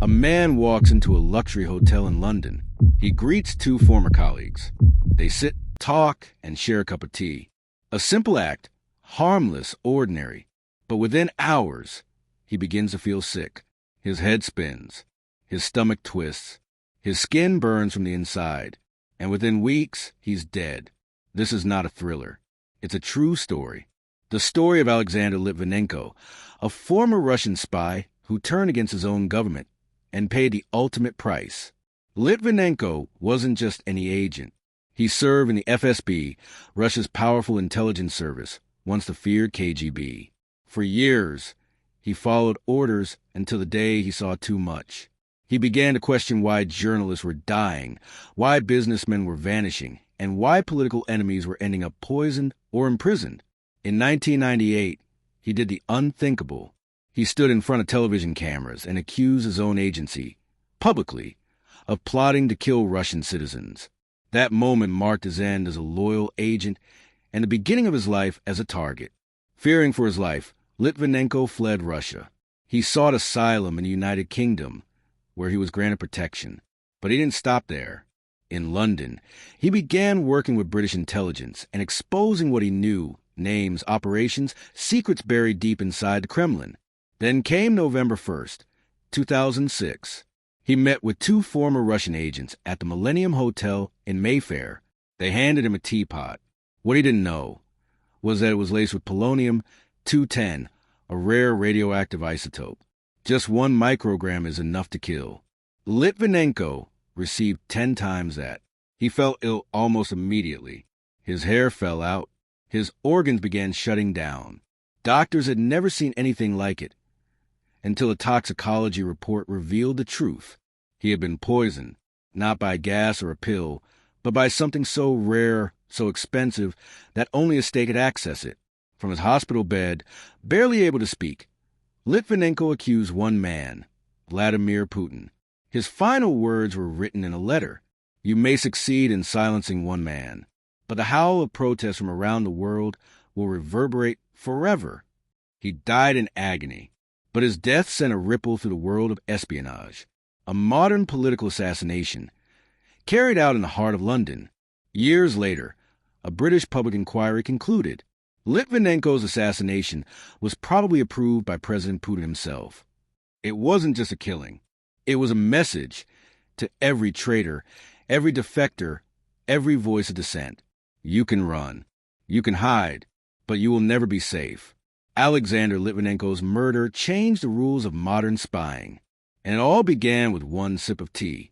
A man walks into a luxury hotel in London. He greets two former colleagues. They sit, talk, and share a cup of tea. A simple act, harmless, ordinary. But within hours, he begins to feel sick. His head spins. His stomach twists. His skin burns from the inside. And within weeks, he's dead. This is not a thriller. It's a true story. The story of Alexander Litvinenko, a former Russian spy who turned against his own government and paid the ultimate price. Litvinenko wasn't just any agent. He served in the FSB, Russia's powerful intelligence service, once the feared KGB. For years, he followed orders until the day he saw too much. He began to question why journalists were dying, why businessmen were vanishing, and why political enemies were ending up poisoned or imprisoned. In 1998, he did the unthinkable. He stood in front of television cameras and accused his own agency, publicly, of plotting to kill Russian citizens. That moment marked his end as a loyal agent and the beginning of his life as a target. Fearing for his life, Litvinenko fled Russia. He sought asylum in the United Kingdom, where he was granted protection. But he didn't stop there. In London, he began working with British intelligence and exposing what he knew, names, operations, secrets buried deep inside the Kremlin. Then came November 1st, 2006. He met with two former Russian agents at the Millennium Hotel in Mayfair. They handed him a teapot. What he didn't know was that it was laced with polonium-210, a rare radioactive isotope. Just 1 microgram is enough to kill. Litvinenko received 10 times that. He fell ill almost immediately. His hair fell out. His organs began shutting down. Doctors had never seen anything like it, until a toxicology report revealed the truth. He had been poisoned, not by gas or a pill, but by something so rare, so expensive, that only a state could access it. From his hospital bed, barely able to speak, Litvinenko accused one man, Vladimir Putin. His final words were written in a letter. You may succeed in silencing one man, but the howl of protest from around the world will reverberate forever. He died in agony, but his death sent a ripple through the world of espionage, a modern political assassination, carried out in the heart of London. Years later, a British public inquiry concluded Litvinenko's assassination was probably approved by President Putin himself. It wasn't just a killing. It was a message to every traitor, every defector, every voice of dissent. You can run, you can hide, but you will never be safe. Alexander Litvinenko's murder changed the rules of modern spying, and it all began with one sip of tea.